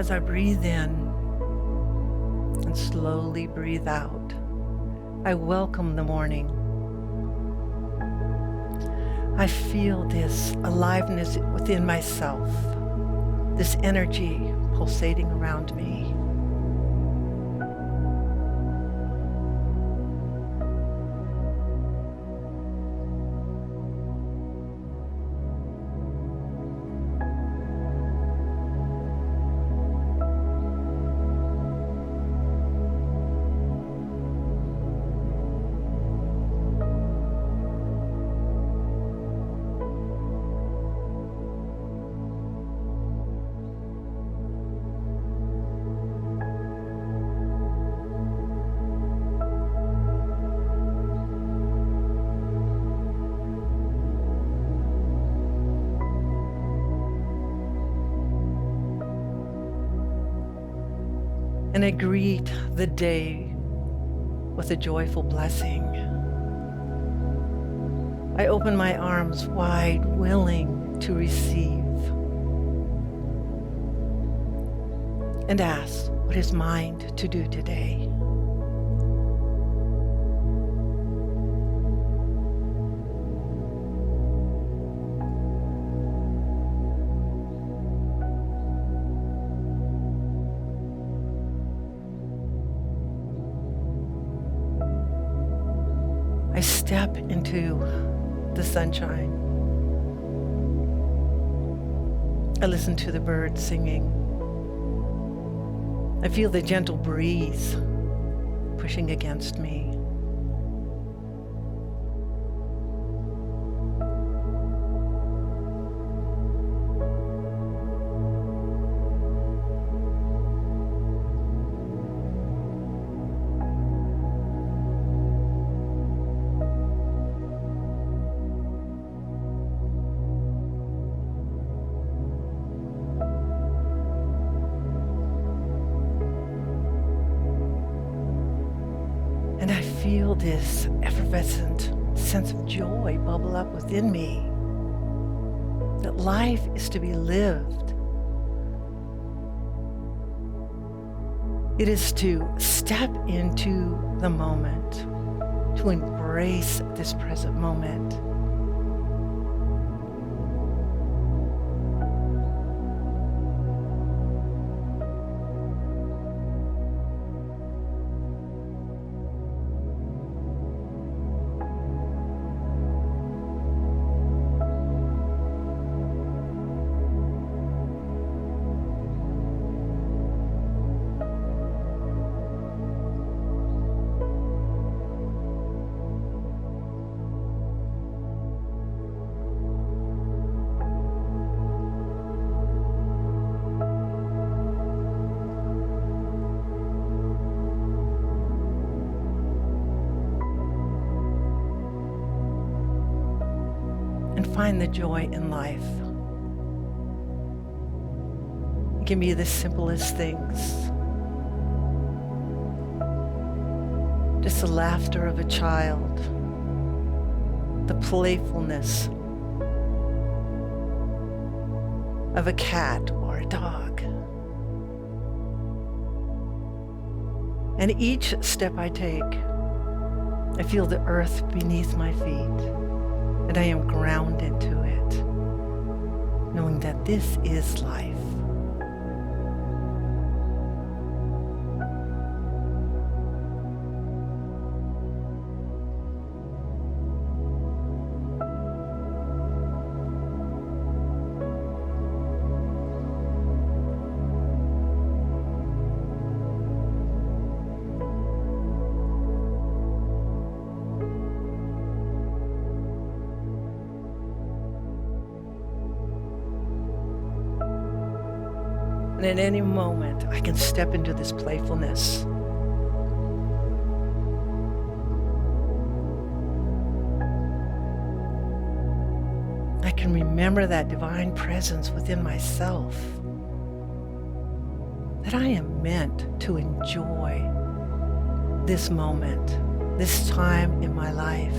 As I breathe in and slowly breathe out, I welcome the morning. I feel this aliveness within myself, this energy pulsating around me. And I greet the day with a joyful blessing. I open my arms wide, willing to receive, and ask what is mine to do today. I step into the sunshine. I listen to the birds singing. I feel the gentle breeze pushing against me. And I feel this effervescent sense of joy bubble up within me, that life is to be lived. It is to step into the moment, to embrace this present moment. And find the joy in life. It can be the simplest things. Just the laughter of a child, the playfulness of a cat or a dog. And each step I take, I feel the earth beneath my feet. And I am grounded to it, knowing that this is life. And at any moment, I can step into this playfulness. I can remember that divine presence within myself, that I am meant to enjoy this moment, this time in my life.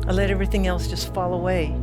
I let everything else just fall away.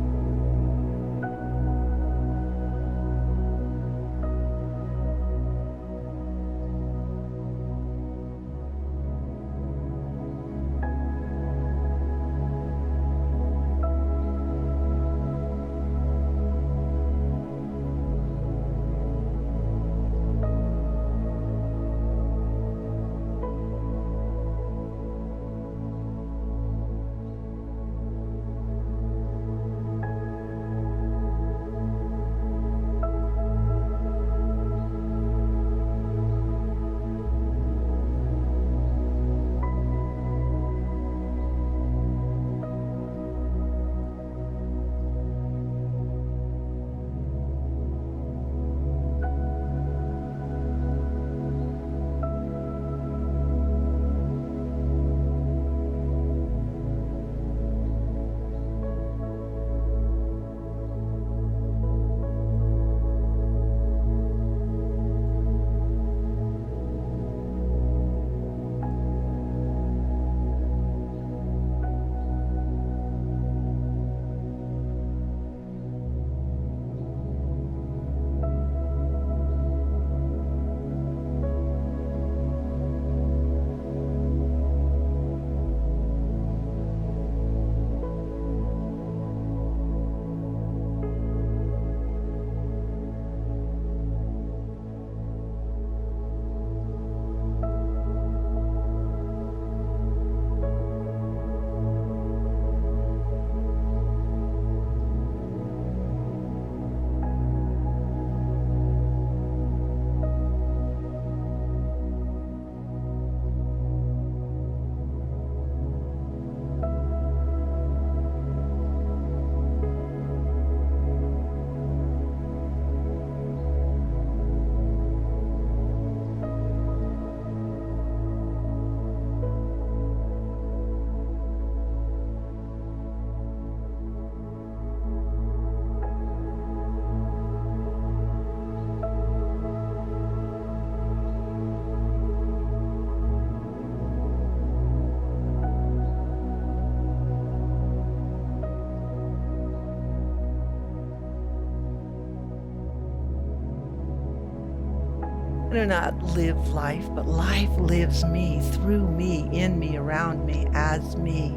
I do not live life, but life lives me, through me, in me, around me, as me.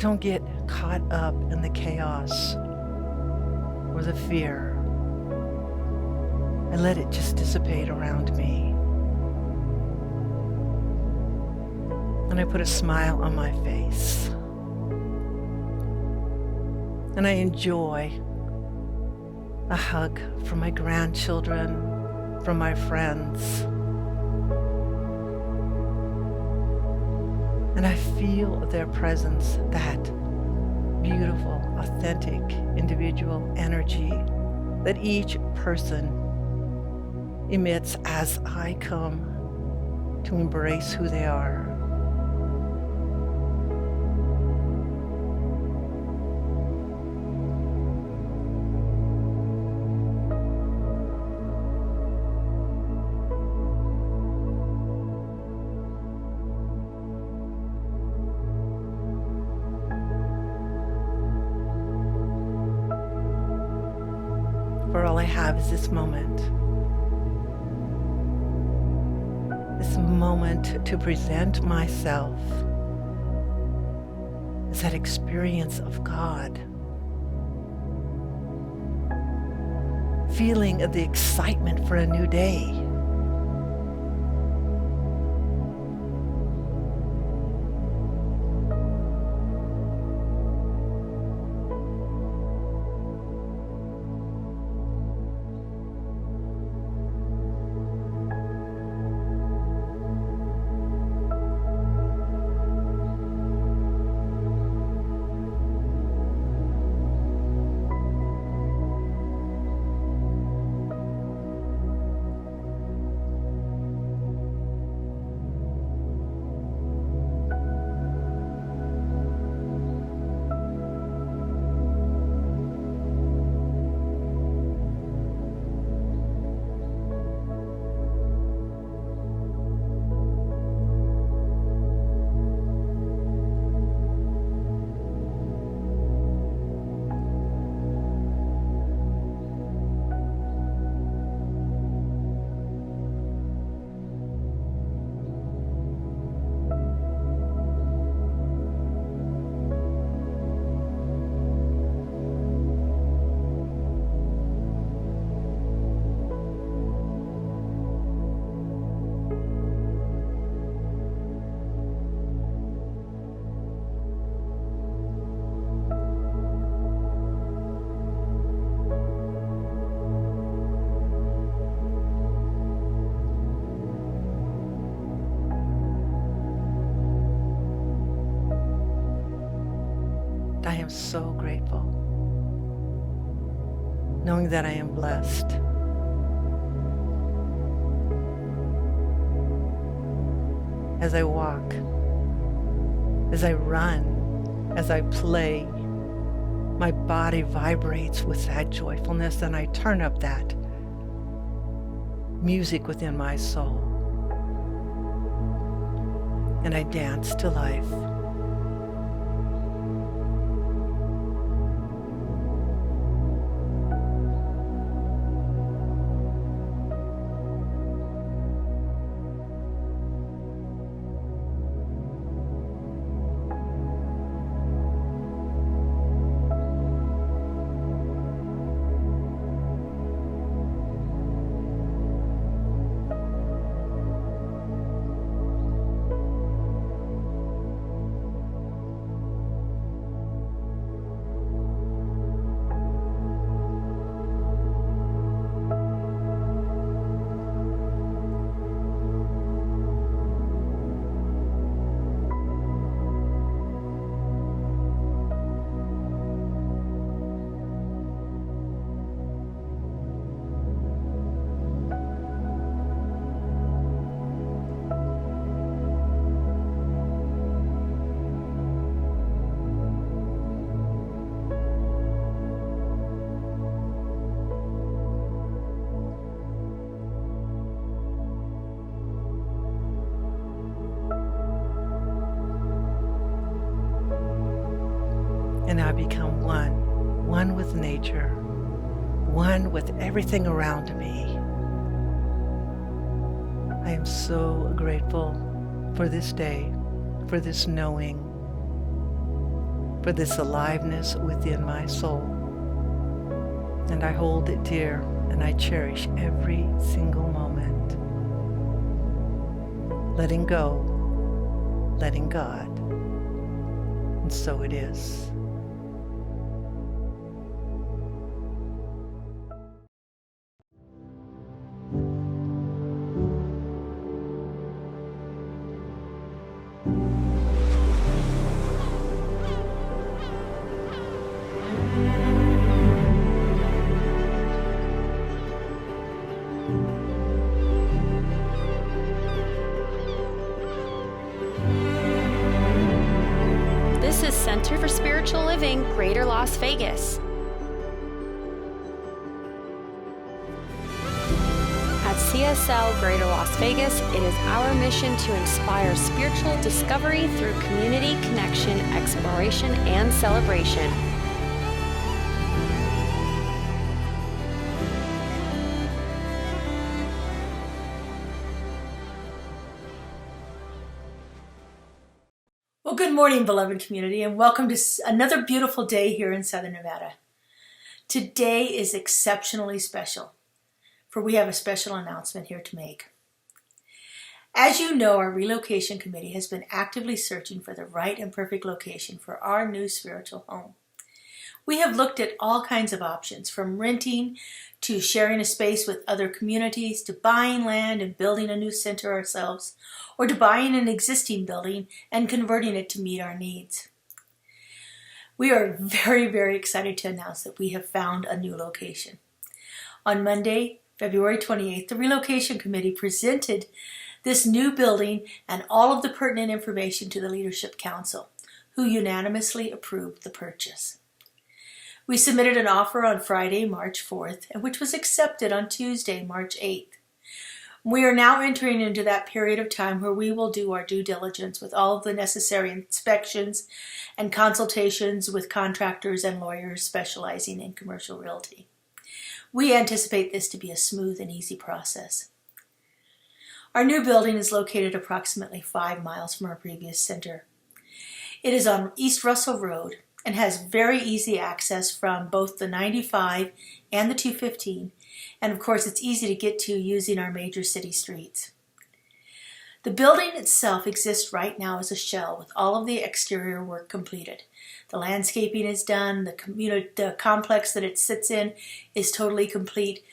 Don't get caught up in the chaos or the fear. I let it just dissipate around me. And I put a smile on my face. And I enjoy a hug from my grandchildren, from my friends. And I feel their presence, that beautiful, authentic, individual energy that each person emits as I come to embrace who they are. For all I have is this moment. moment to present myself as that experience of God. Feeling the excitement for a new day. I am so grateful, knowing that I am blessed. As I walk, as I run, as I play, my body vibrates with that joyfulness, and I turn up that music within my soul, and I dance to life. And I become one with nature, one with everything around me. I am so grateful for this day, for this knowing, for this aliveness within my soul. And I hold it dear, and I cherish every single moment. Letting go, letting God. And so it is. This is Center for Spiritual Living, Greater Las Vegas. At CSL Greater Las Vegas, it is our mission to inspire spiritual discovery through community connection, exploration, and celebration. Well, good morning, beloved community, and welcome to another beautiful day here in Southern Nevada. Today is exceptionally special, for we have a special announcement here to make. As you know, our relocation committee has been actively searching for the right and perfect location for our new spiritual home. We have looked at all kinds of options, from renting to sharing a space with other communities, to buying land and building a new center ourselves, or to buying an existing building and converting it to meet our needs. We are very, very excited to announce that we have found a new location. On Monday, February 28th, the relocation committee presented this new building and all of the pertinent information to the Leadership Council, who unanimously approved the purchase. We submitted an offer on Friday, March 4th, which was accepted on Tuesday, March 8th. We are now entering into that period of time where we will do our due diligence with all of the necessary inspections and consultations with contractors and lawyers specializing in commercial realty. We anticipate this to be a smooth and easy process. Our new building is located approximately 5 miles from our previous center. It is on East Russell Road and has very easy access from both the 95 and the 215, and of course it's easy to get to using our major city streets. The building itself exists right now as a shell with all of the exterior work completed. The landscaping is done, the complex that it sits in is totally complete.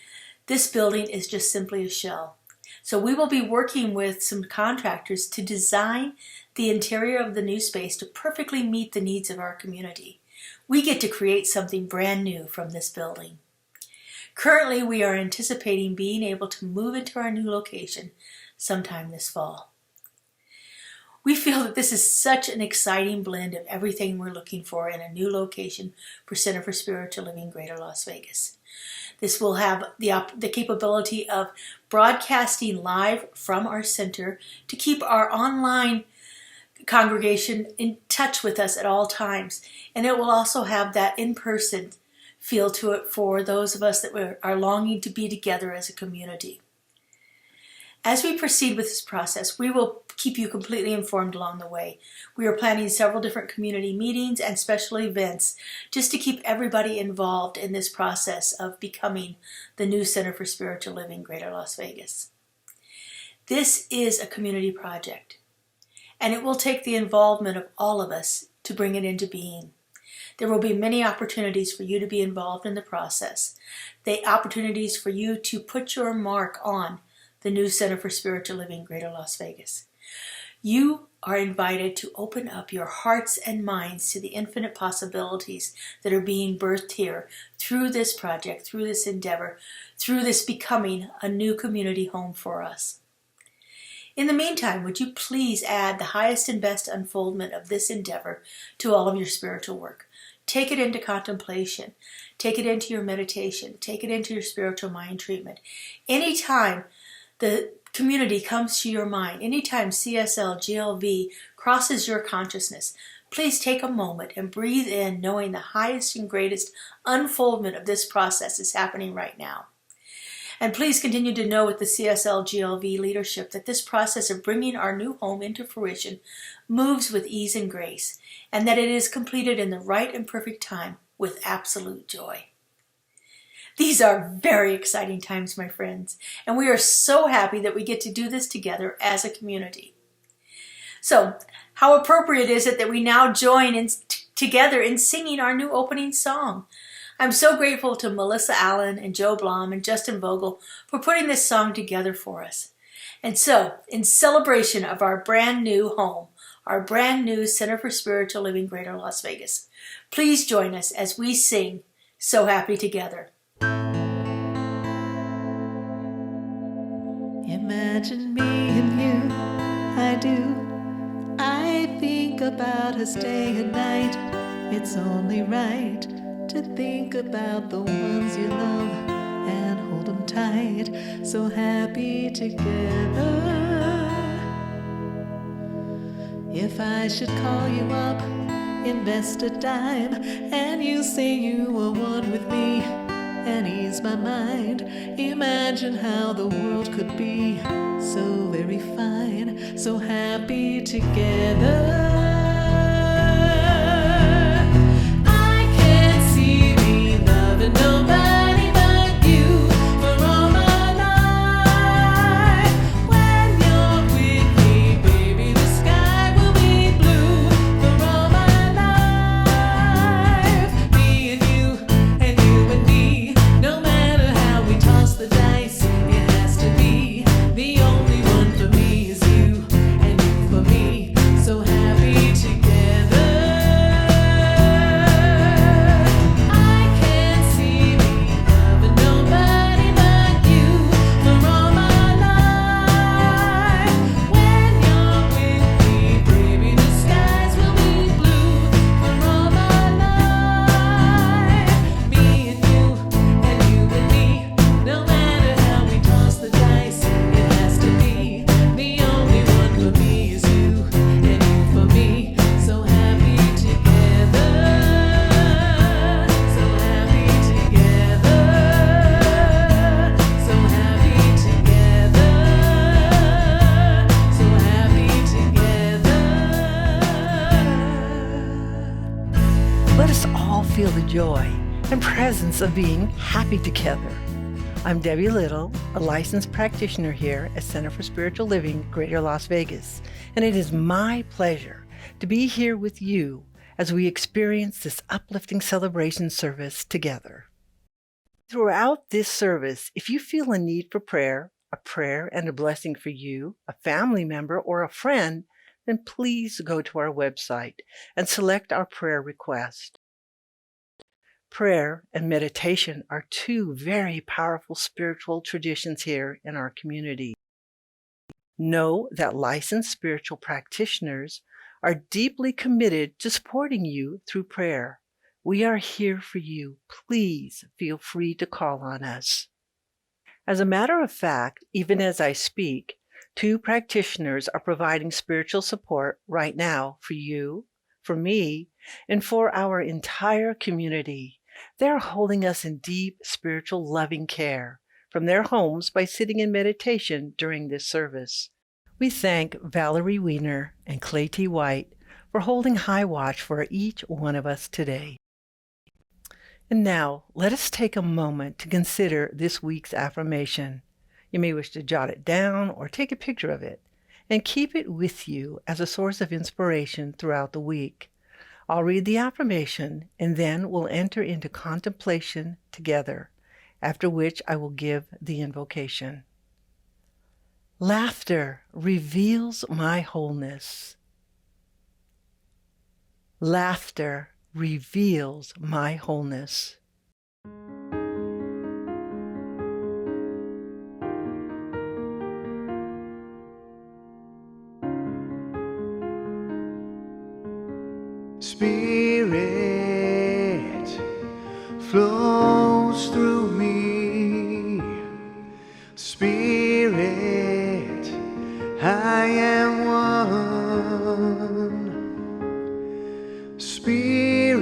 This building is just simply a shell. So we will be working with some contractors to design the interior of the new space to perfectly meet the needs of our community. We get to create something brand new from this building. Currently, we are anticipating being able to move into our new location sometime this fall. We feel that this is such an exciting blend of everything we're looking for in a new location for Center for Spiritual Living Greater Las Vegas. This will have the capability of broadcasting live from our center to keep our online congregation in touch with us at all times. And it will also have that in-person feel to it for those of us that are longing to be together as a community. As we proceed with this process, we will keep you completely informed along the way. We are planning several different community meetings and special events just to keep everybody involved in this process of becoming the new Center for Spiritual Living Greater Las Vegas. This is a community project, and it will take the involvement of all of us to bring it into being. There will be many opportunities for you to be involved in the process. The opportunities for you to put your mark on the new Center for Spiritual Living Greater Las Vegas. You are invited to open up your hearts and minds to the infinite possibilities that are being birthed here through this project, through this endeavor, through this becoming a new community home for us. In the meantime, would you please add the highest and best unfoldment of this endeavor to all of your spiritual work? Take it into contemplation. Take it into your meditation. Take it into your spiritual mind treatment. Anytime the community comes to your mind, anytime CSLGLV crosses your consciousness, please take a moment and breathe in, knowing the highest and greatest unfoldment of this process is happening right now. And please continue to know with the CSLGLV leadership that this process of bringing our new home into fruition moves with ease and grace, and that it is completed in the right and perfect time with absolute joy. These are very exciting times, my friends, and we are so happy that we get to do this together as a community. So, how appropriate is it that we now join together in singing our new opening song? I'm so grateful to Melissa Allen and Joe Blom and Justin Vogel for putting this song together for us. And so, in celebration of our brand new home, our brand new Center for Spiritual Living Greater Las Vegas, please join us as we sing So Happy Together. Imagine me and you, I do. I think about us day and night. It's only right to think about the ones you love and hold them tight. So happy together. If I should call you up, invest a dime, and you say you are one with me, and ease my mind. Imagine how the world could be so very fine, so happy together. feel the joy and presence of being happy together. I'm Debbie Little, a licensed practitioner here at Center for Spiritual Living, Greater Las Vegas, and it is my pleasure to be here with you as we experience this uplifting celebration service together. Throughout this service, if you feel a need for prayer, a prayer and a blessing for you, a family member, or a friend, then please go to our website and select our prayer request. Prayer and meditation are two very powerful spiritual traditions here in our community. Know that licensed spiritual practitioners are deeply committed to supporting you through prayer. We are here for you. Please feel free to call on us. As a matter of fact, even as I speak, 2 practitioners are providing spiritual support right now for you, for me, and for our entire community. They're holding us in deep spiritual loving care from their homes by sitting in meditation during this service. We thank Valerie Wiener and Clay T. White for holding high watch for each one of us today. And now, let us take a moment to consider this week's affirmation. You may wish to jot it down or take a picture of it and keep it with you as a source of inspiration throughout the week. I'll read the affirmation and then we'll enter into contemplation together, after which I will give the invocation. Laughter reveals my wholeness. Laughter reveals my wholeness. Spirit flows through me. Spirit, I am one. Spirit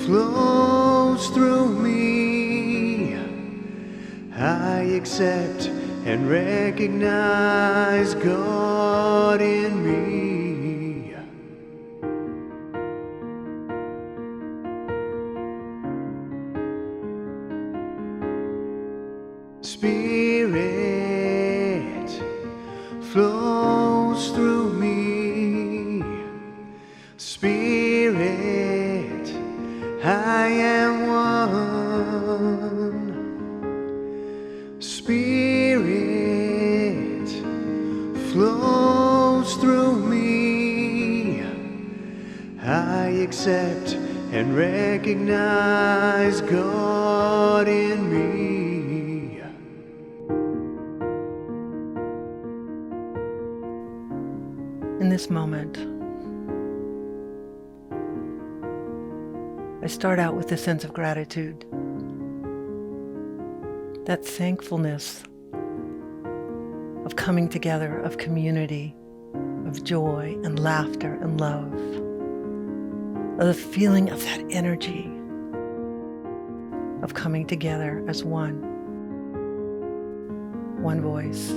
flows through me. I accept and recognize God in me. Spirit flows through me. Spirit, I am one. Spirit flows through me. I accept and recognize God in me. In this moment, I start out with a sense of gratitude, that thankfulness of coming together, of community, of joy and laughter and love, of the feeling of that energy of coming together as one voice.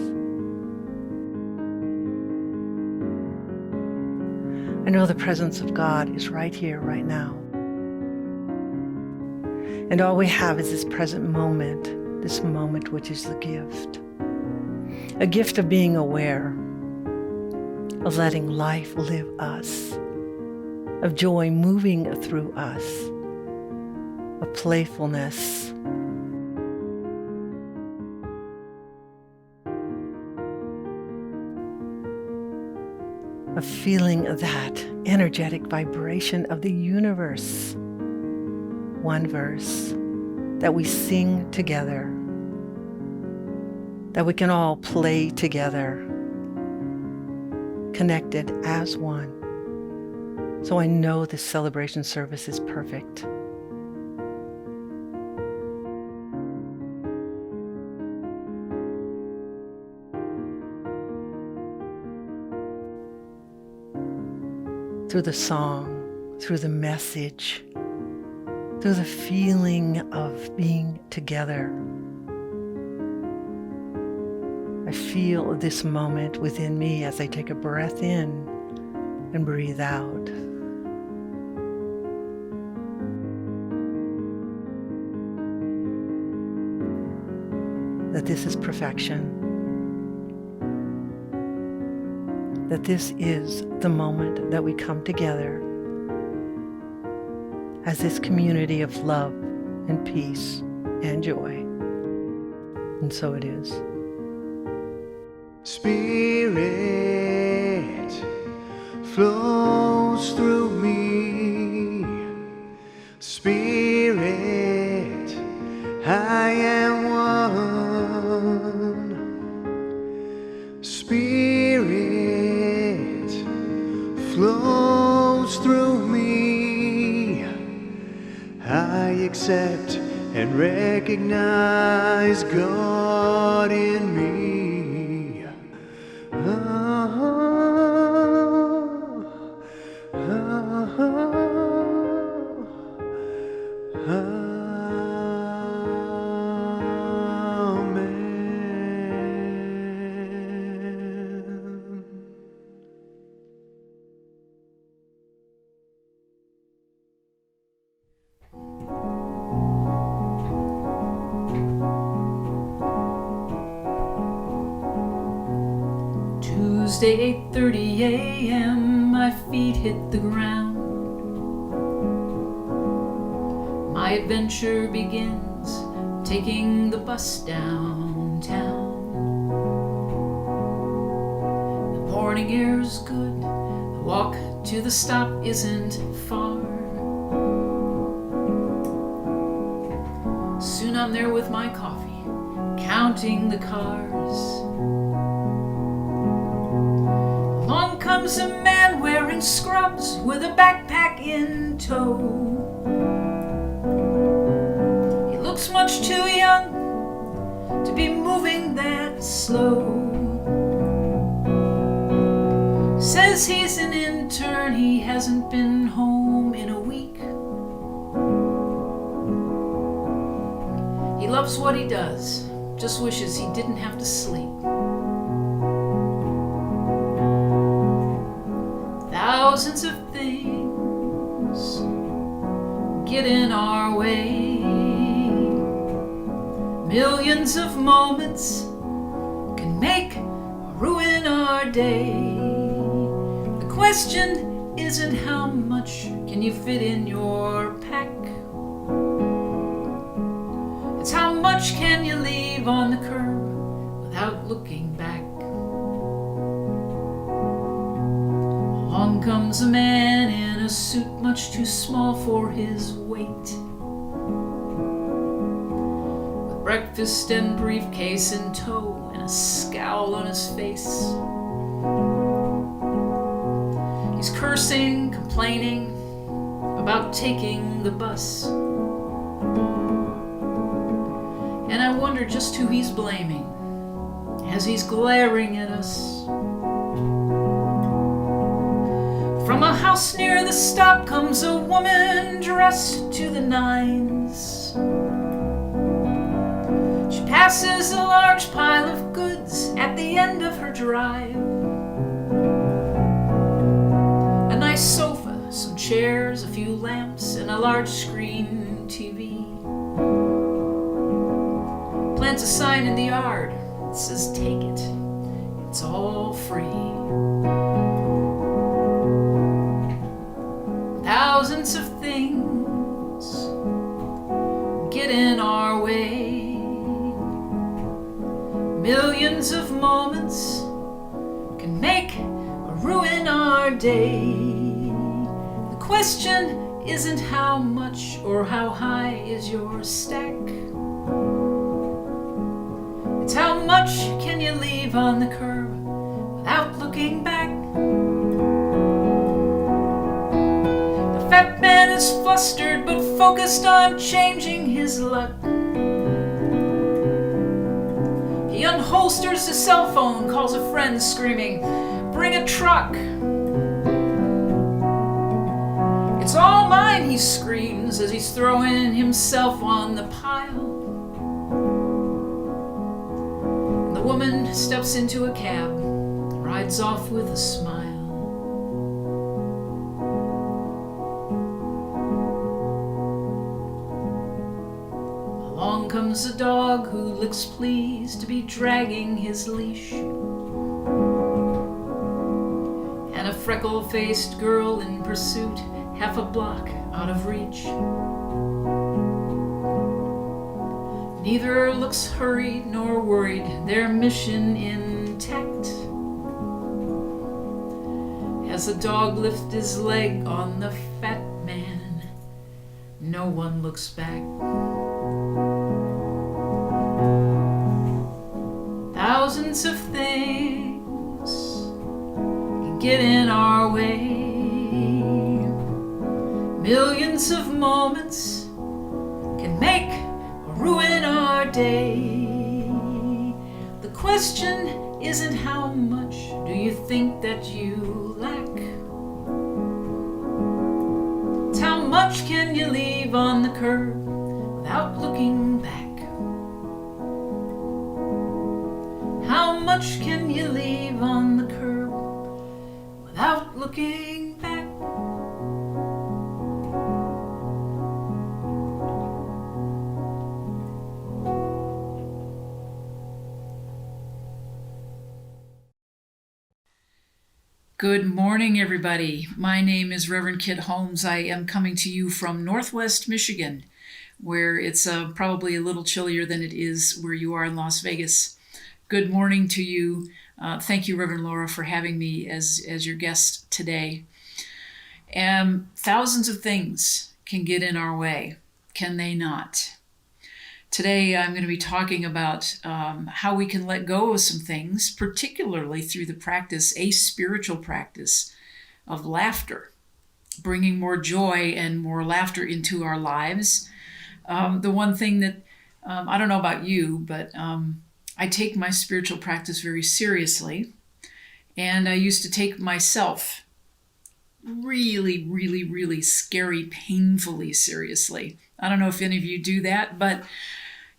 I know the presence of God is right here, right now. And all we have is this present moment, this moment which is the gift. A gift of being aware, of letting life live us, of joy moving through us, of playfulness, of feeling that energetic vibration of the universe. One verse that we sing together, that we can all play together, connected as one. So I know this celebration service is perfect. Through the song, through the message, through the feeling of being together, I feel this moment within me as I take a breath in and breathe out. that this is perfection, that this is the moment that we come together as this community of love and peace and joy. And so it is. Spirit flows through me. Spirit, I am one. Spirit flows through me. I accept and recognize God in me. Amen. Tuesday, 8:30 a.m., my feet hit the ground. My adventure begins, taking the bus downtown. The morning air is good, the walk to the stop isn't far. Soon I'm there with my coffee, counting the cars. Along comes a man wearing scrubs with a backpack in tow. He looks much too young to be moving that slow. Says he's an intern, he hasn't been home in a week. He loves what he does, just wishes he didn't have to sleep. Thousands of things get in our way. Millions of moments can make or ruin our day. The question isn't how much can you fit in your pack. It's how much can you leave on the curb without looking back. Along comes a man in a suit much too small for his weight, with breakfast and briefcase in tow and a scowl on his face. He's cursing, complaining about taking the bus, and I wonder just who he's blaming as he's glaring at us. From a house near the stop comes a woman dressed to the nines. She passes a large pile of goods at the end of her drive. A nice sofa, some chairs, a few lamps, and a large screen TV. Plants a sign in the yard that says, "Take it, it's all free." Thousands of things get in our way. Millions of moments can make or ruin our day. The question isn't how much or how high is your stack. It's how much can you leave on the curb without looking back. Fat man is flustered but focused on changing his luck. He unholsters his cell phone, calls a friend screaming, "Bring a truck!" "It's all mine," he screams as he's throwing himself on the pile. And the woman steps into a cab, rides off with a smile. Along comes comes a dog who looks pleased to be dragging his leash. And a freckle-faced girl in pursuit, half a block out of reach. Neither looks hurried nor worried, their mission intact. As the dog lifts his leg on the fat man, no one looks back. Thousands of things can get in our way. Millions of moments can make or ruin our day. The question isn't how much do you think that you lack. It's how much can you leave on the curb without looking back. How much can you leave on the curb without looking back? Good morning, everybody. My name is Reverend Kit Holmes. I am coming to you from Northwest Michigan, where it's probably a little chillier than it is where you are in Las Vegas. Good morning to you. Thank you, Reverend Laura, for having me as your guest today. Thousands of things can get in our way, can they not? Today, I'm going to be talking about how we can let go of some things, particularly through the practice, a spiritual practice of laughter, bringing more joy and more laughter into our lives. The one thing that, I don't know about you, but I take my spiritual practice very seriously. And I used to take myself really, really, really scary, painfully seriously. I don't know if any of you do that, but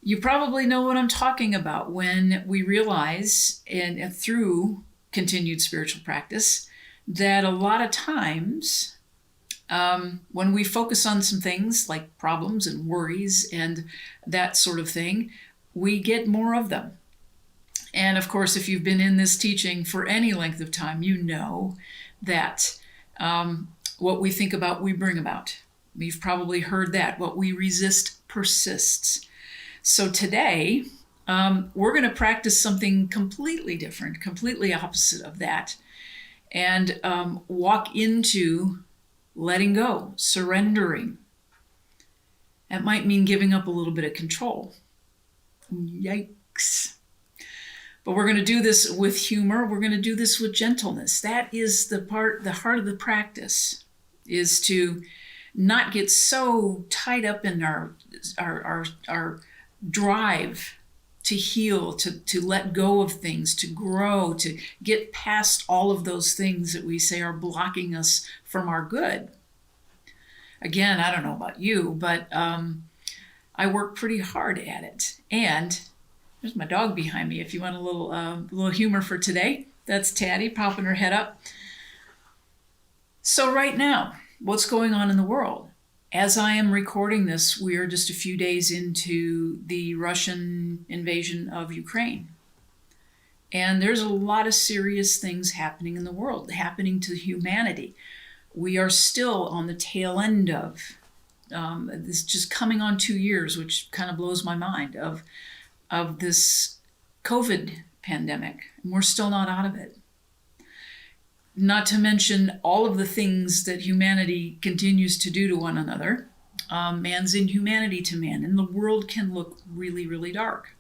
you probably know what I'm talking about when we realize, and through continued spiritual practice, that a lot of times when we focus on some things like problems and worries and that sort of thing, we get more of them. And of course, if you've been in this teaching for any length of time, you know that what we think about, we bring about. You've probably heard that. What we resist persists. So today, we're going to practice something completely different, completely opposite of that, and walk into letting go, surrendering. That might mean giving up a little bit of control. Yikes. But we're going to do this with humor. We're going to do this with gentleness. That is the heart of the practice, is to not get so tied up in our drive to heal, to let go of things, to grow, to get past all of those things that we say are blocking us from our good. Again, I don't know about you, but I work pretty hard at it. And there's my dog behind me. If you want a little humor for today, that's Taddie popping her head up. So right now, what's going on in the world? As I am recording this, we are just a few days into the Russian invasion of Ukraine. And there's a lot of serious things happening in the world, happening to humanity. We are still on the tail end of this, just coming on 2 years, which kind of blows my mind, of this COVID pandemic. And we're still not out of it. Not to mention all of the things that humanity continues to do to one another. Man's inhumanity to man, and the world can look really, really dark.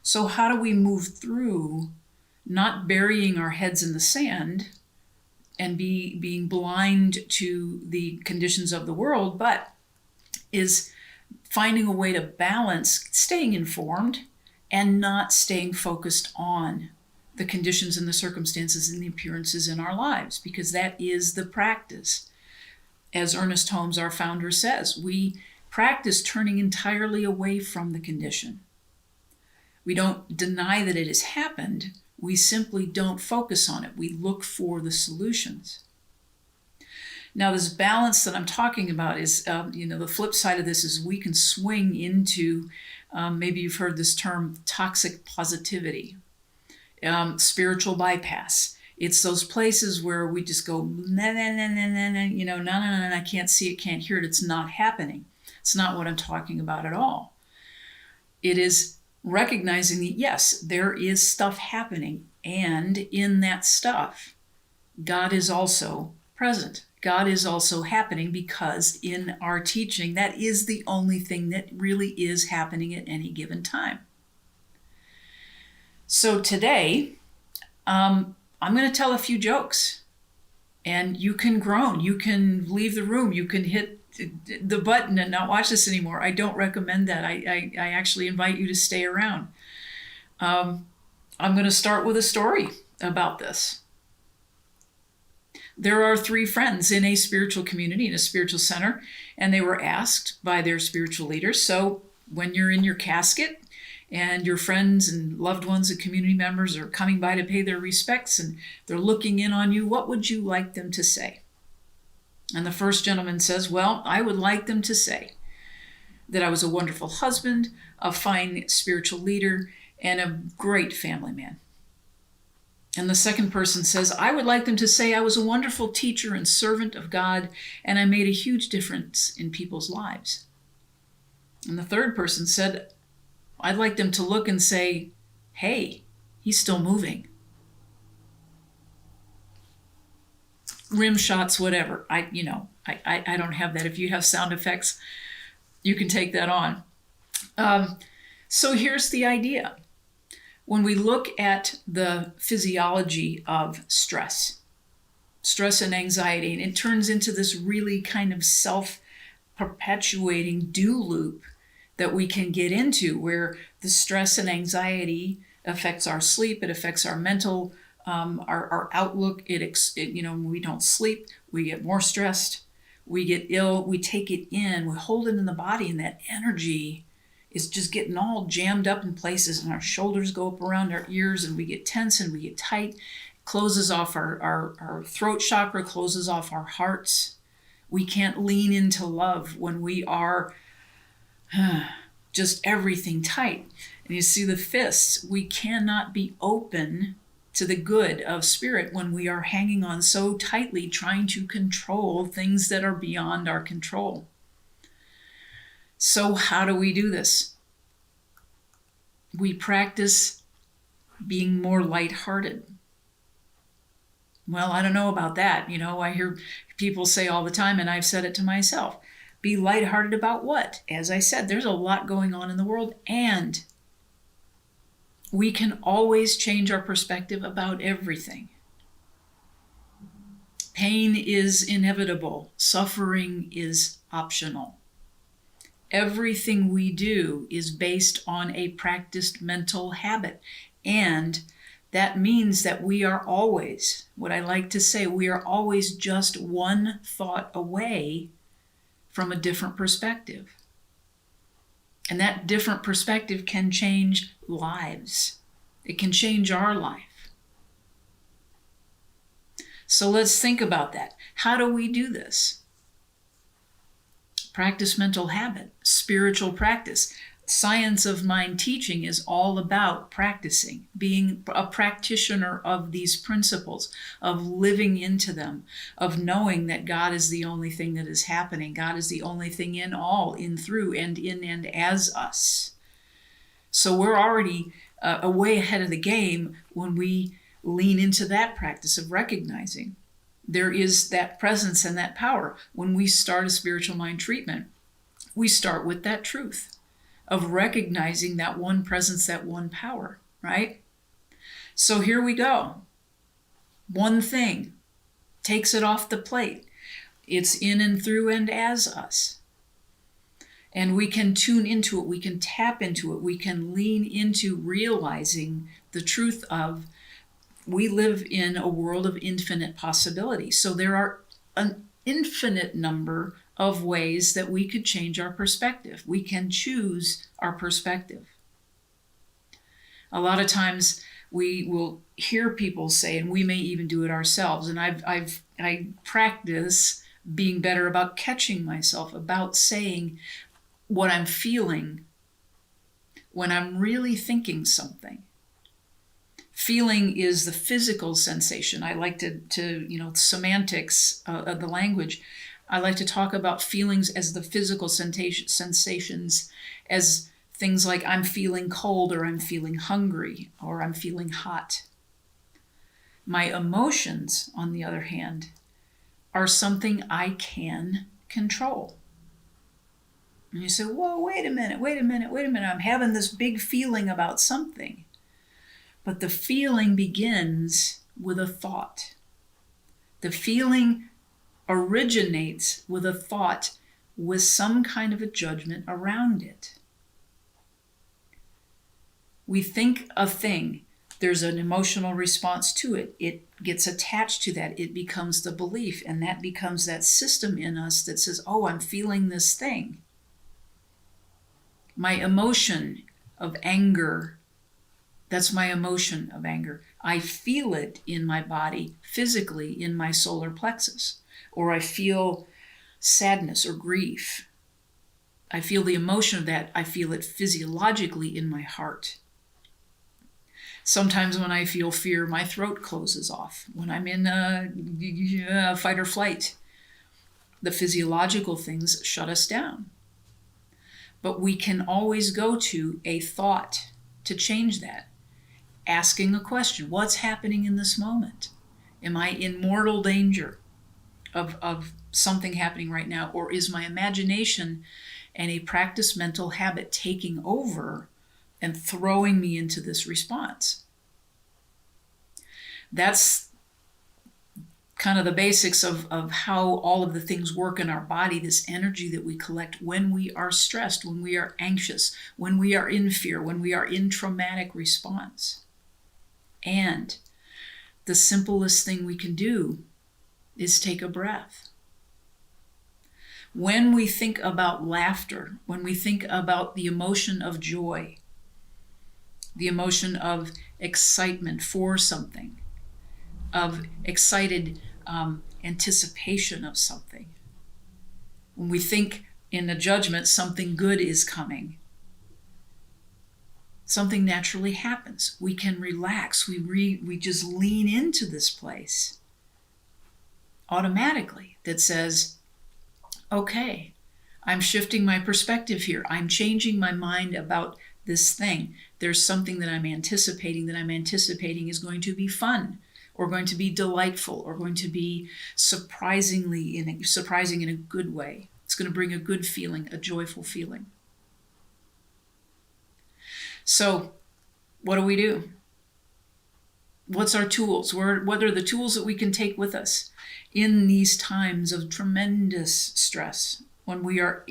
So how do we move through not burying our heads in the sand and being blind to the conditions of the world, but is finding a way to balance staying informed and not staying focused on the conditions and the circumstances and the appearances in our lives, because that is the practice. As Ernest Holmes, our founder, says, we practice turning entirely away from the condition. We don't deny that it has happened. We simply don't focus on it. We look for the solutions. Now, this balance that I'm talking about is, the flip side of this is we can swing into, maybe you've heard this term, toxic positivity, spiritual bypass. It's those places where we just go, nah, nah, nah, nah, nah, nah, no, no, no, no, I can't see it, can't hear it. It's not happening. It's not what I'm talking about at all. It is recognizing that, yes, there is stuff happening. And in that stuff, God is also present. God is also happening, because in our teaching, that is the only thing that really is happening at any given time. So today, I'm going to tell a few jokes, and you can groan, you can leave the room, you can hit the button and not watch this anymore. I don't recommend that. I actually invite you to stay around. I'm going to start with a story about this. There are 3 friends in a spiritual community, in a spiritual center, and they were asked by their spiritual leaders, so when you're in your casket and your friends and loved ones and community members are coming by to pay their respects and they're looking in on you, what would you like them to say? And the first gentleman says, well, I would like them to say that I was a wonderful husband, a fine spiritual leader, and a great family man. And the second person says, I would like them to say I was a wonderful teacher and servant of God, and I made a huge difference in people's lives. And the third person said, I'd like them to look and say, hey, he's still moving. Rim shots, whatever. I don't have that. If you have sound effects, you can take that on. So here's the idea. When we look at the physiology of stress and anxiety, and it turns into this really kind of self-perpetuating do loop that we can get into, where the stress and anxiety affects our sleep, it affects our mental, our outlook. When we don't sleep, we get more stressed, we get ill, we take it in, we hold it in the body, and that energy is just getting all jammed up in places, and our shoulders go up around our ears, and we get tense and we get tight. It closes off our throat chakra, closes off our hearts. We can't lean into love when we are just everything tight. And you see the fists. We cannot be open to the good of spirit when we are hanging on so tightly, trying to control things that are beyond our control. So how do we do this? We practice being more lighthearted. Well, I don't know about that. I hear people say all the time, and I've said it to myself, be lighthearted about what? As I said, there's a lot going on in the world, and we can always change our perspective about everything. Pain is inevitable. Suffering is optional. Everything we do is based on a practiced mental habit. And that means that we are always, what I like to say, we are always just one thought away from a different perspective. And that different perspective can change lives. It can change our life. So let's think about that. How do we do this? Practice mental habit, spiritual practice. Science of mind teaching is all about practicing, being a practitioner of these principles, of living into them, of knowing that God is the only thing that is happening. God is the only thing in all, in, through, and in and as us. So we're already way ahead of the game when we lean into that practice of recognizing there is that presence and that power. When we start a spiritual mind treatment, we start with that truth of recognizing that one presence, that one power, right? So here we go. One thing takes it off the plate. It's in and through and as us. And we can tune into it. We can tap into it. We can lean into realizing the truth of we live in a world of infinite possibility. So there are an infinite number of ways that we could change our perspective. We can choose our perspective. A lot of times we will hear people say, and we may even do it ourselves, and I practice being better about catching myself, about saying what I'm feeling when I'm really thinking something. Feeling is the physical sensation. I like to semantics of the language. I like to talk about feelings as the physical sensations, as things like I'm feeling cold, or I'm feeling hungry, or I'm feeling hot. My emotions, on the other hand, are something I can control. And you say, whoa, wait a minute. I'm having this big feeling about something. But the feeling begins with a thought. The feeling originates with a thought with some kind of a judgment around it. We think a thing, there's an emotional response to it. It gets attached to that. It becomes the belief, and that becomes that system in us that says, oh, I'm feeling this thing. My emotion of anger, that's my emotion of anger. I feel it in my body, physically in my solar plexus, or I feel sadness or grief. I feel the emotion of that. I feel it physiologically in my heart. Sometimes when I feel fear, my throat closes off. When I'm in fight or flight, the physiological things shut us down. But we can always go to a thought to change that. Asking a question, what's happening in this moment? Am I in mortal danger of something happening right now? Or is my imagination and a practiced mental habit taking over and throwing me into this response? That's kind of the basics of how all of the things work in our body, this energy that we collect when we are stressed, when we are anxious, when we are in fear, when we are in traumatic response. And the simplest thing we can do is take a breath. When we think about laughter, when we think about the emotion of joy, the emotion of excitement for something, of excited anticipation of something. When we think in the judgment something good is coming, something naturally happens. We can relax. We just lean into this place automatically that says, okay, I'm shifting my perspective here. I'm changing my mind about this thing. There's something that I'm anticipating is going to be fun, or going to be delightful, or going to be surprising in a good way. It's going to bring a good feeling, a joyful feeling. So what do? What's our tools? What are the tools that we can take with us in these times of tremendous stress, when we are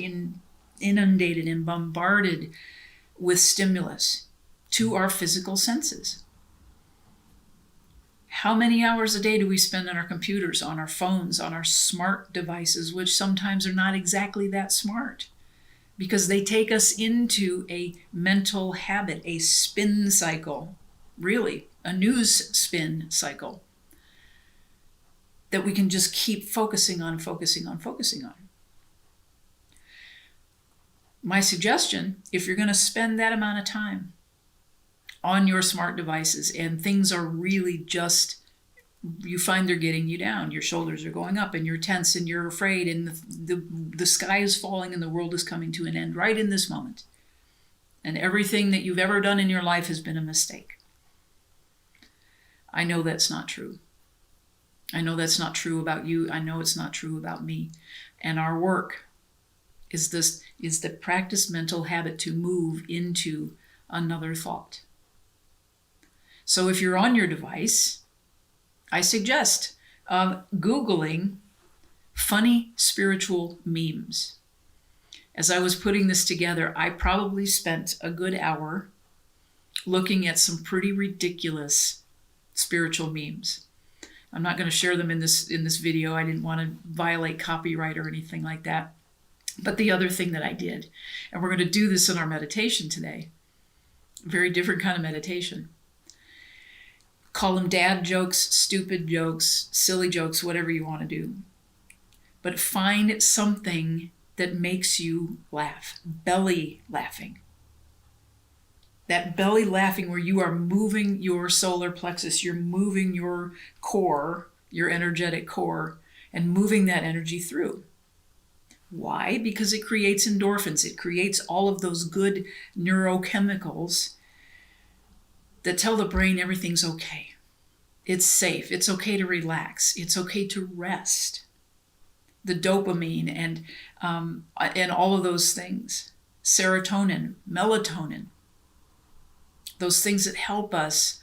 inundated and bombarded with stimulus to our physical senses? How many hours a day do we spend on our computers, on our phones, on our smart devices, which sometimes are not exactly that smart, because they take us into a mental habit, a spin cycle, really, a news spin cycle that we can just keep focusing on. My suggestion, if you're going to spend that amount of time on your smart devices and things are really just, you find they're getting you down, your shoulders are going up and you're tense and you're afraid and the sky is falling and the world is coming to an end right in this moment, and everything that you've ever done in your life has been a mistake. I know that's not true. I know that's not true about you. I know it's not true about me. And our work is the practice mental habit to move into another thought. So if you're on your device, I suggest Googling funny spiritual memes. As I was putting this together, I probably spent a good hour looking at some pretty ridiculous spiritual memes. I'm not going to share them in this video. I didn't want to violate copyright or anything like that. But the other thing that I did, and we're going to do this in our meditation today, very different kind of meditation. Call them dad jokes, stupid jokes, silly jokes, whatever you want to do. but find something that makes you laugh. Belly laughing. That belly laughing where you are moving your solar plexus, you're moving your core, your energetic core, and moving that energy through. Why? Because it creates endorphins. It creates all of those good neurochemicals that tell the brain everything's okay. It's safe. It's okay to relax. It's okay to rest. The dopamine and all of those things. Serotonin, melatonin. Those things that help us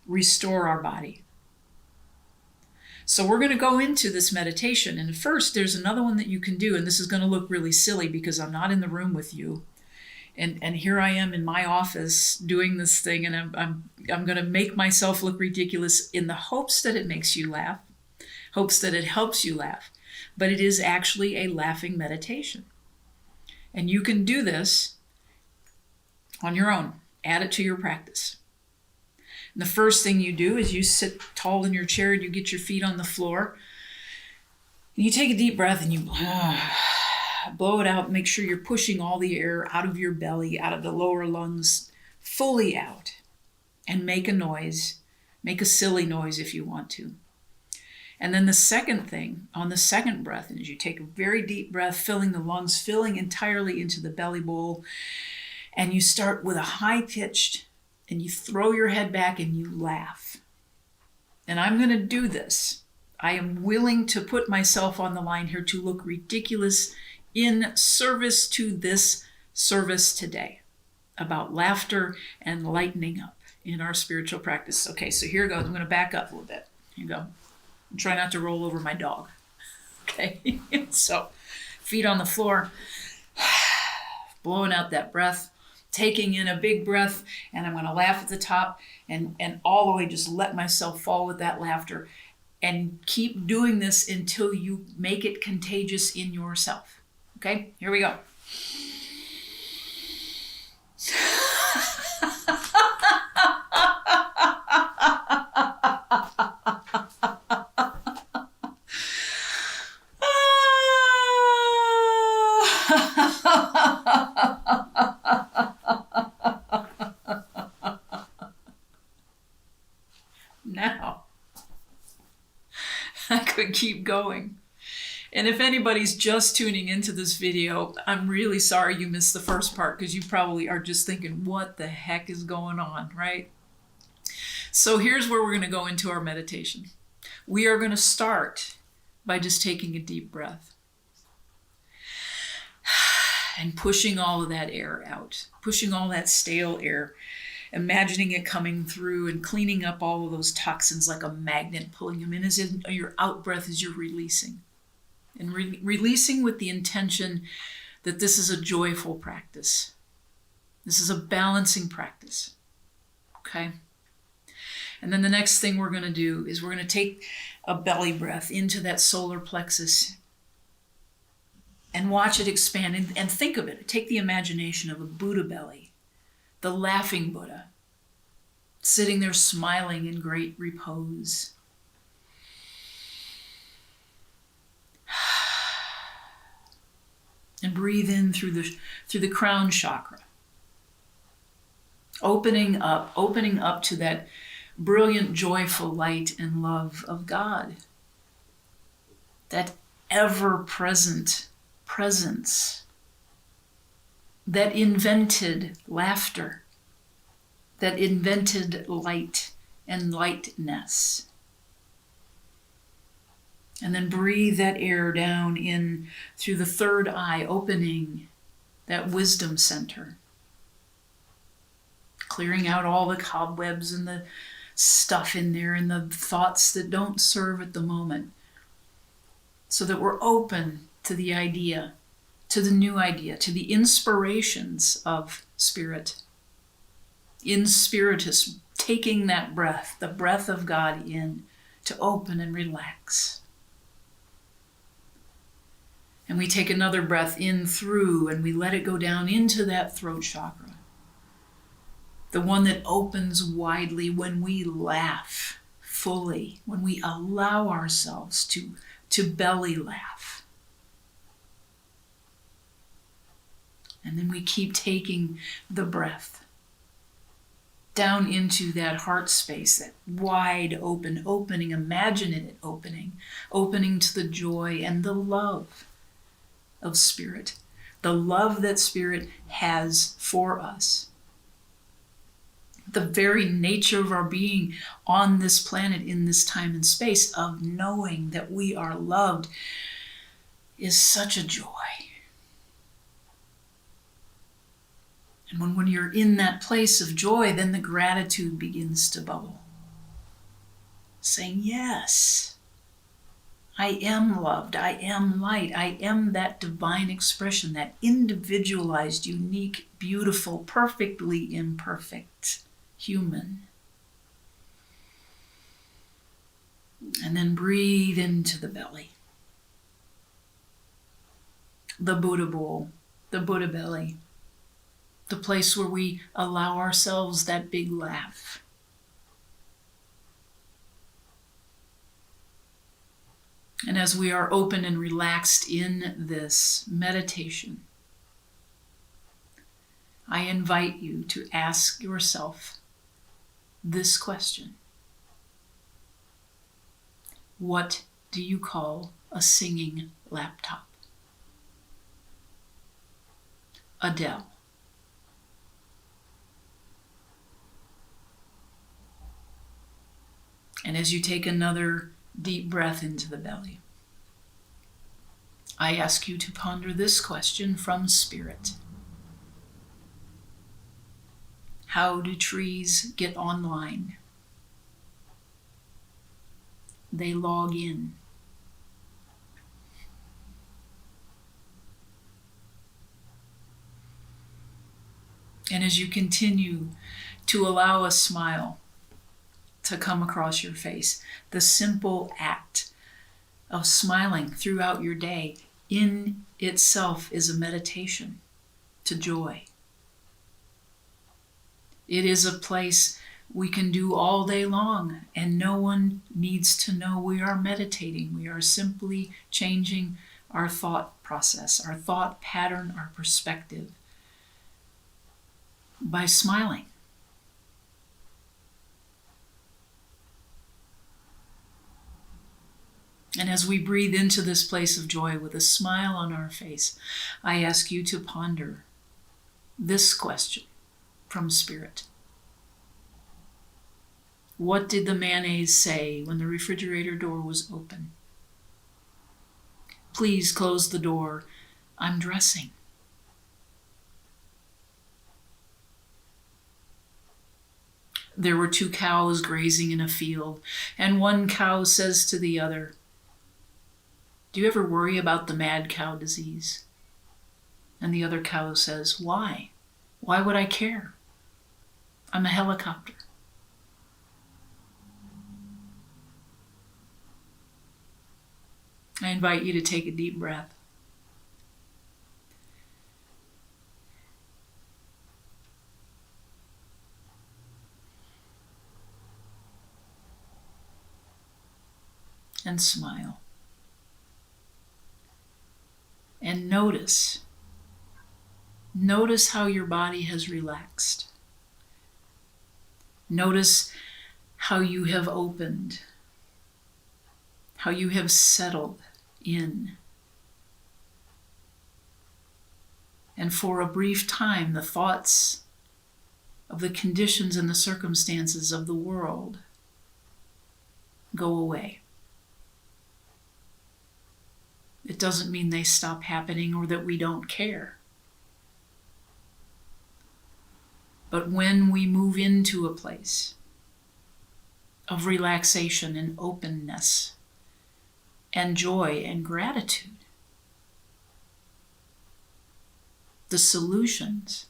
restore our body. So we're going to go into this meditation. And first, there's another one that you can do. And this is going to look really silly because I'm not in the room with you. And here I am in my office doing this thing. And I'm going to make myself look ridiculous in the hopes that it makes you laugh. Hopes that it helps you laugh. But it is actually a laughing meditation. And you can do this on your own. Add it to your practice. And the first thing you do is you sit tall in your chair and you get your feet on the floor. And you take a deep breath and you blow it out. Make sure you're pushing all the air out of your belly, out of the lower lungs, fully out. And make a noise. Make a silly noise if you want to. And then the second thing, on the second breath, is you take a very deep breath, filling the lungs, filling entirely into the belly bowl. And you start with a high-pitched, and you throw your head back and you laugh. And I'm going to do this. I am willing to put myself on the line here to look ridiculous in service to this service today about laughter and lightening up in our spiritual practice. Okay, so here goes. I'm going to back up a little bit. Here you go. And try not to roll over my dog. Okay, so feet on the floor, blowing out that breath. Taking in a big breath, and I'm going to laugh at the top and all the way just let myself fall with that laughter and keep doing this until you make it contagious in yourself. Okay, here we go. Now, I could keep going. And if anybody's just tuning into this video, I'm really sorry you missed the first part because you probably are just thinking, what the heck is going on, right? So here's where we're going to go into our meditation. We are going to start by just taking a deep breath and pushing all of that air out, pushing all that stale air, imagining it coming through and cleaning up all of those toxins like a magnet, pulling them in as in your out breath as you're releasing. And releasing with the intention that this is a joyful practice. This is a balancing practice. Okay? And then the next thing we're going to do is we're going to take a belly breath into that solar plexus and watch it expand and think of it. Take the imagination of a Buddha belly, the laughing Buddha, sitting there smiling in great repose. And breathe in through the crown chakra. Opening up to that brilliant, joyful light and love of God. That ever-present presence that invented laughter, that invented light and lightness. And then breathe that air down in through the third eye, opening that wisdom center. Clearing out all the cobwebs and the stuff in there and the thoughts that don't serve at the moment. So that we're open to the idea, to the new idea, to the inspirations of Spirit. In Spiritus, taking that breath, the breath of God in, to open and relax. And we take another breath in through and we let it go down into that throat chakra. The one that opens widely when we laugh fully, when we allow ourselves to belly laugh. And then we keep taking the breath down into that heart space, that wide opening, imagine it opening to the joy and the love of Spirit, the love that Spirit has for us. The very nature of our being on this planet in this time and space of knowing that we are loved is such a joy. And when you're in that place of joy, then the gratitude begins to bubble. Saying, yes, I am loved, I am light, I am that divine expression, that individualized, unique, beautiful, perfectly imperfect human. And then breathe into the belly. The Buddha bowl, the Buddha belly, the place where we allow ourselves that big laugh. And as we are open and relaxed in this meditation, I invite you to ask yourself this question. What do you call a singing laptop? Adele. And as you take another deep breath into the belly, I ask you to ponder this question from Spirit. How do trees get online? They log in. And as you continue to allow a smile to come across your face, the simple act of smiling throughout your day in itself is a meditation to joy. It is a place we can do all day long, and no one needs to know we are meditating. We are simply changing our thought process, our thought pattern, our perspective by smiling. And as we breathe into this place of joy with a smile on our face, I ask you to ponder this question from Spirit. What did the mayonnaise say when the refrigerator door was open? Please close the door. I'm dressing. There were 2 cows grazing in a field, and one cow says to the other, do you ever worry about the mad cow disease? And the other cow says, why? Why would I care? I'm a helicopter. I invite you to take a deep breath. And smile. And notice how your body has relaxed. Notice how you have opened, how you have settled in. And for a brief time, the thoughts of the conditions and the circumstances of the world go away. It doesn't mean they stop happening or that we don't care. But when we move into a place of relaxation and openness and joy and gratitude, the solutions,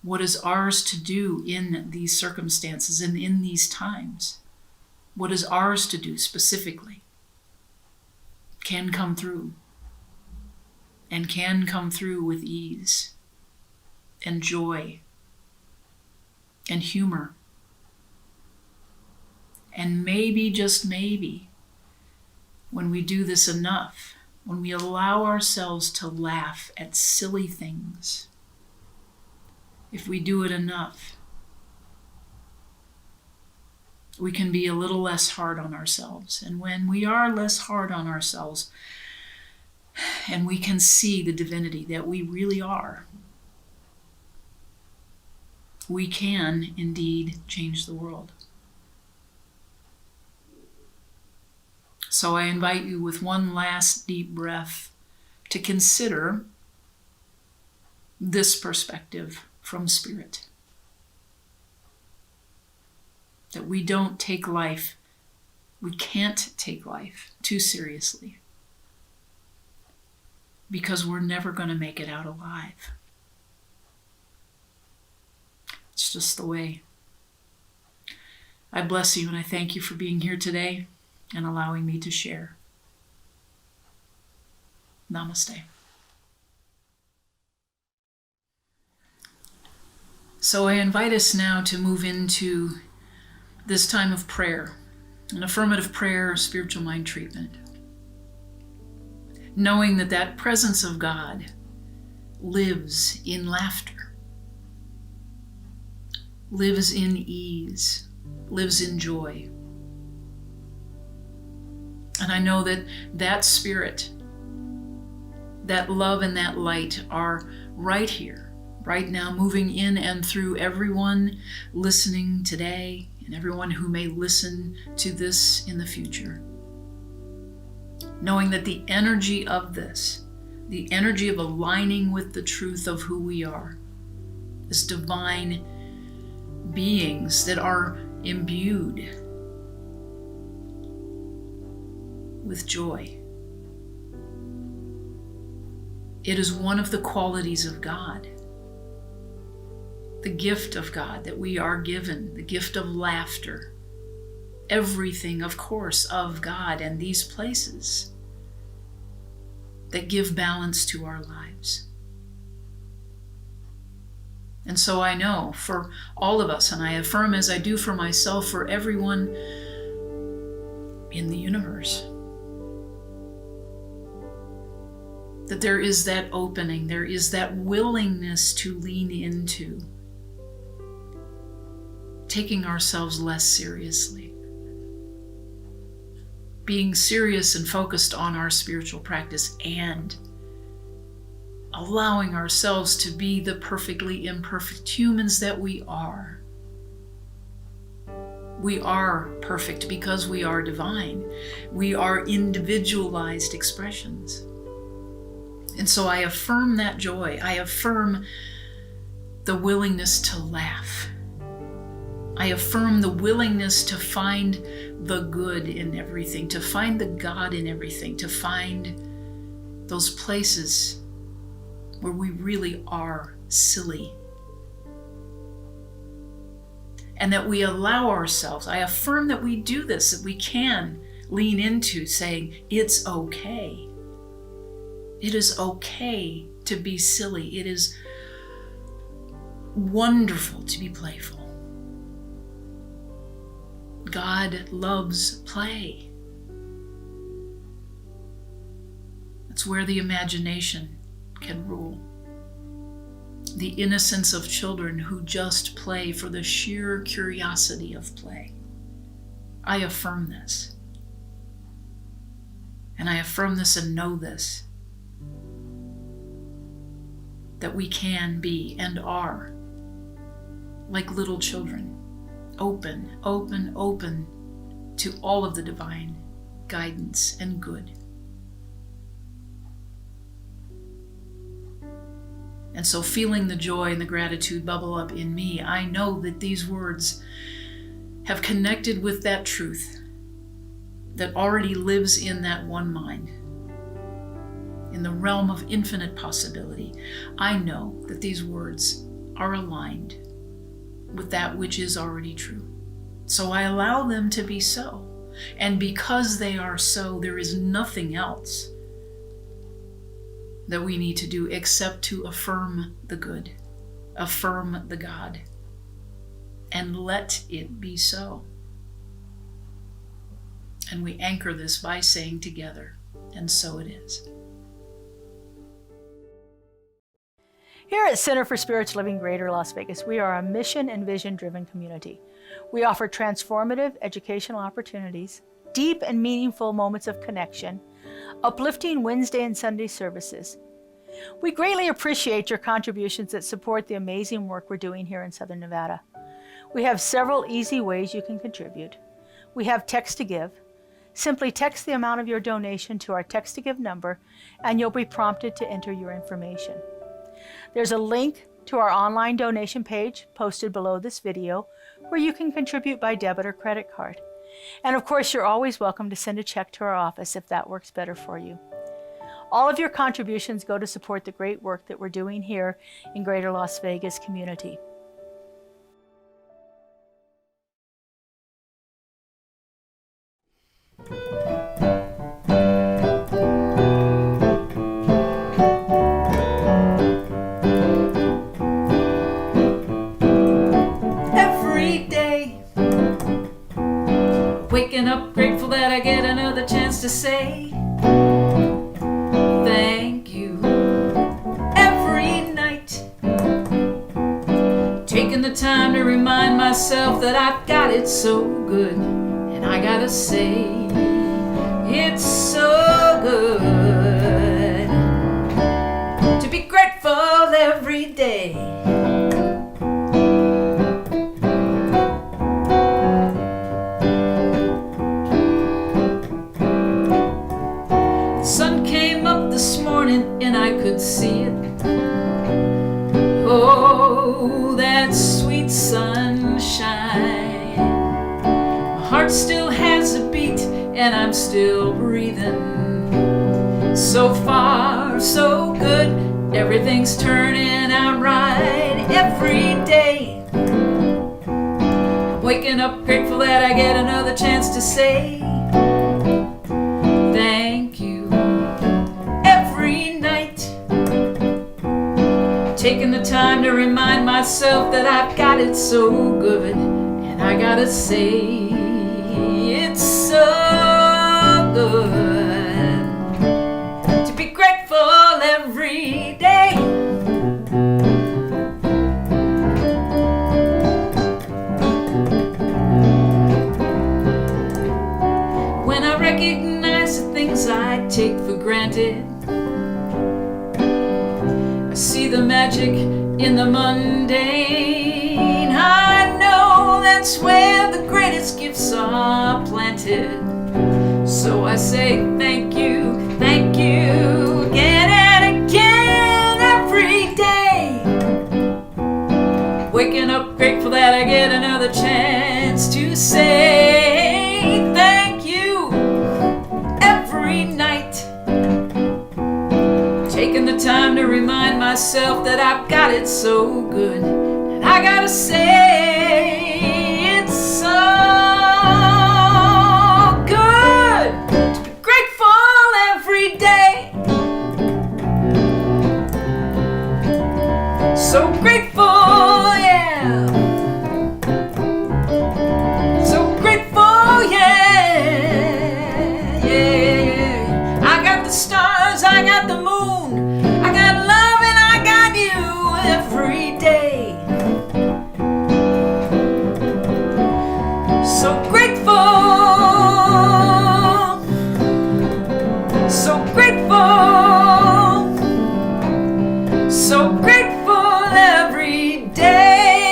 what is ours to do in these circumstances and in these times, what is ours to do specifically, can come through, and can come through with ease and joy and humor. And maybe, just maybe, when we do this enough, when we allow ourselves to laugh at silly things, if we do it enough, we can be a little less hard on ourselves. And when we are less hard on ourselves, and we can see the divinity that we really are, we can indeed change the world. So I invite you with one last deep breath to consider this perspective from Spirit. That we don't take life, we can't take life too seriously, because we're never going to make it out alive. It's just the way. I bless you and I thank you for being here today and allowing me to share. Namaste. So I invite us now to move into this time of prayer, an affirmative prayer, spiritual mind treatment. Knowing that that presence of God lives in laughter, lives in ease, lives in joy. And I know that that spirit, that love and that light are right here, right now, moving in and through everyone listening today and everyone who may listen to this in the future. Knowing that the energy of this, the energy of aligning with the truth of who we are, as divine beings that are imbued with joy. It is one of the qualities of God, the gift of God that we are given, the gift of laughter. Everything, of course, of God and these places that give balance to our lives. And so I know for all of us, and I affirm as I do for myself, for everyone in the universe, that there is that opening, there is that willingness to lean into taking ourselves less seriously, being serious and focused on our spiritual practice, and allowing ourselves to be the perfectly imperfect humans that we are. We are perfect because we are divine. We are individualized expressions. And so I affirm that joy. I affirm the willingness to laugh. I affirm the willingness to find the good in everything, to find the God in everything, to find those places where we really are silly. And that we allow ourselves, I affirm that we do this, that we can lean into saying, it's okay. It is okay to be silly. It is wonderful to be playful. God loves play. That's where the imagination can rule. The innocence of children who just play for the sheer curiosity of play. I affirm this. And I affirm this and know this, that we can be and are like little children, open, open, open to all of the divine guidance and good. And so feeling the joy and the gratitude bubble up in me, I know that these words have connected with that truth that already lives in that one mind. In the realm of infinite possibility, I know that these words are aligned with that which is already true. So I allow them to be so. And because they are so, there is nothing else that we need to do except to affirm the good, affirm the God, and let it be so. And we anchor this by saying together, and so it is. Here at Center for Spiritual Living Greater Las Vegas, we are a mission and vision-driven community. We offer transformative educational opportunities, deep and meaningful moments of connection, uplifting Wednesday and Sunday services. We greatly appreciate your contributions that support the amazing work we're doing here in Southern Nevada. We have several easy ways you can contribute. We have text to give. Simply text the amount of your donation to our text to give number, and you'll be prompted to enter your information. There's a link to our online donation page posted below this video where you can contribute by debit or credit card. And of course, you're always welcome to send a check to our office if that works better for you. All of your contributions go to support the great work that we're doing here in Greater Las Vegas community. Waking up grateful that I get another chance to say thank you. Every night, taking the time to remind myself that I've got it so good. And I gotta say, it's so good to be grateful every day. And I could see it. Oh, that sweet sunshine. My heart still has a beat, and I'm still breathing. So far, so good. Everything's turning out right every day. Waking up grateful that I get another chance to say thank you. Taking the time to remind myself that I've got it so good. And I gotta say, it's so good to be grateful every day. When I recognize the things I take for granted, I see the magic in the mundane. I know that's where the greatest gifts are planted. So I say thank you again and again every day. Waking up grateful that I get another chance to say thank you every night. Taking the time to remind myself that I've got it so good. And I gotta say, it's so good to be grateful every day. So grateful, yeah. So grateful, yeah. Yeah. I got the stars, I got the moon, I got love, and I got you every day. So grateful, so grateful, so grateful every day.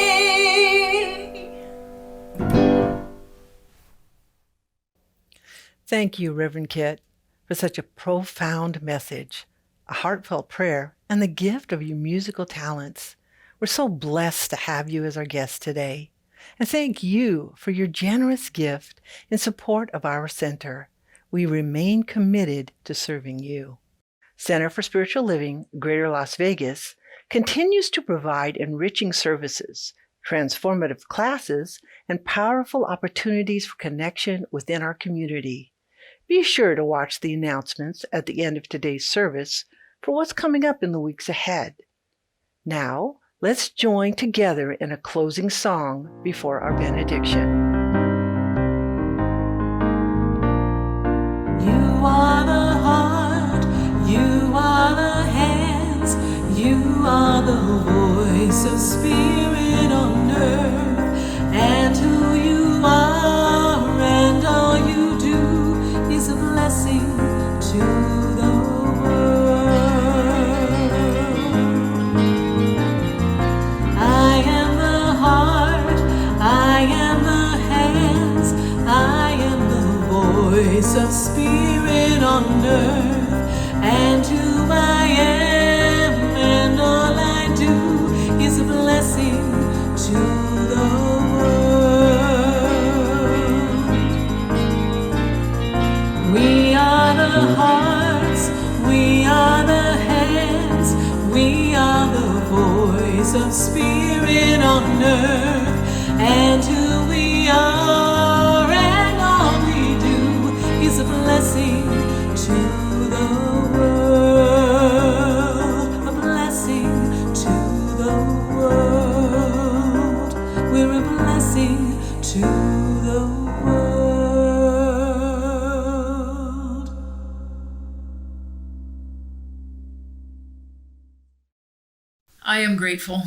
Thank you, Reverend Kit, for such a profound message, a heartfelt prayer, and the gift of your musical talents. We're so blessed to have you as our guest today. And thank you for your generous gift in support of our center. We remain committed to serving you. Center for Spiritual Living, Greater Las Vegas, continues to provide enriching services, transformative classes, and powerful opportunities for connection within our community. Be sure to watch the announcements at the end of today's service for what's coming up in the weeks ahead. Now, let's join together in a closing song before our benediction. You are the heart you are the voice of spirit on earth, and who you are and all you do is a blessing to the world. I am the heart, I am the hands, I am the voice of spirit on earth, and who I am and all I do is a blessing to the world. We are the hearts, we are the hands, we are the voice of spirit on earth, and who we are and all we do is a blessing to the world, a blessing to the world. We're a blessing to the world. I am grateful.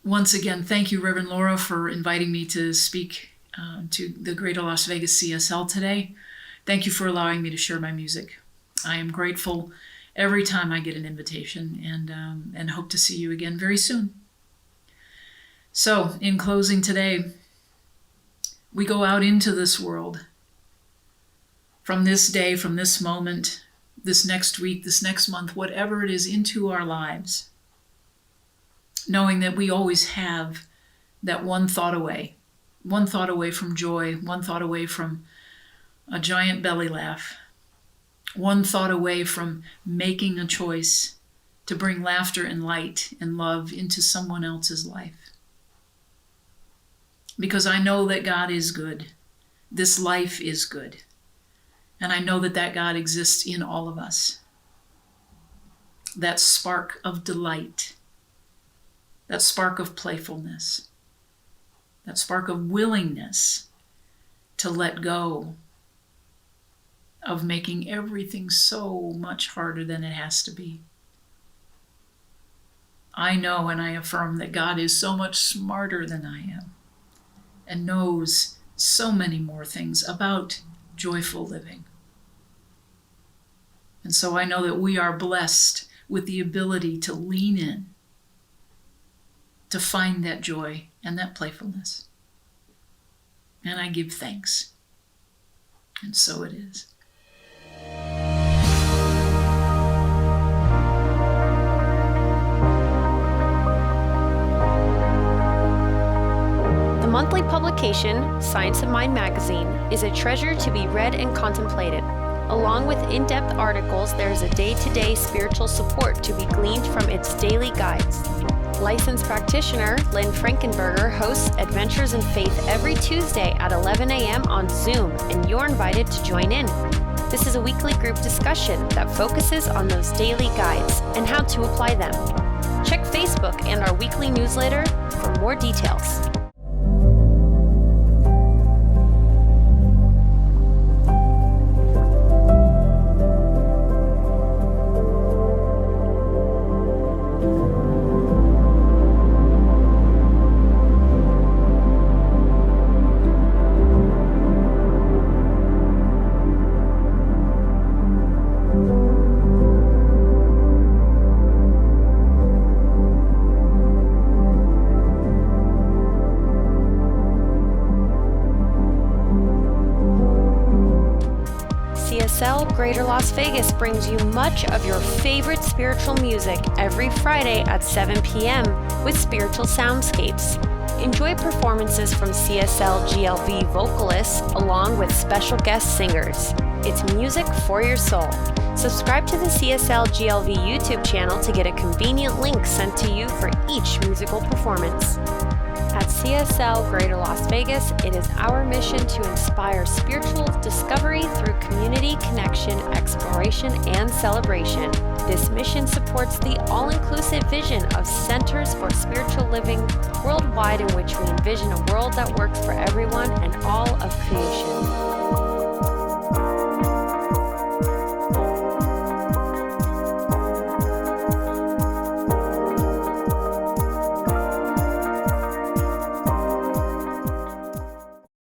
Once again, thank you, Reverend Laura, for inviting me to speak to the Greater Las Vegas CSL today. Thank you for allowing me to share my music. I am grateful every time I get an invitation, and hope to see you again very soon. So, in closing today, we go out into this world from this day, from this moment, this next week, this next month, whatever it is, into our lives, knowing that we always have that one thought away from joy, one thought away from a giant belly laugh, one thought away from making a choice to bring laughter and light and love into someone else's life. Because I know that God is good. This life is good. And I know that that God exists in all of us. That spark of delight, that spark of playfulness, that spark of willingness to let go of making everything so much harder than it has to be. I know and I affirm that God is so much smarter than I am and knows so many more things about joyful living. And so I know that we are blessed with the ability to lean in, to find that joy and that playfulness. And I give thanks. And so it is. The monthly publication, Science of Mind magazine, is a treasure to be read and contemplated. Along with in-depth articles, there is a day-to-day spiritual support to be gleaned from its daily guides. Licensed practitioner Lynn Frankenberger hosts Adventures in Faith every Tuesday at 11 a.m. on Zoom, and you're invited to join in. This is a weekly group discussion that focuses on those daily guides and how to apply them. Check Facebook and our weekly newsletter for more details. CSL Greater Las Vegas brings you much of your favorite spiritual music every Friday at 7 p.m. with Spiritual Soundscapes. Enjoy performances from CSLGLV vocalists along with special guest singers. It's music for your soul. Subscribe to the CSLGLV YouTube channel to get a convenient link sent to you for each musical performance. At CSL Greater Las Vegas, it is our mission to inspire spiritual discovery through community connection, exploration, and celebration. This mission supports the all-inclusive vision of Centers for Spiritual Living worldwide, in which we envision a world that works for everyone and all of creation.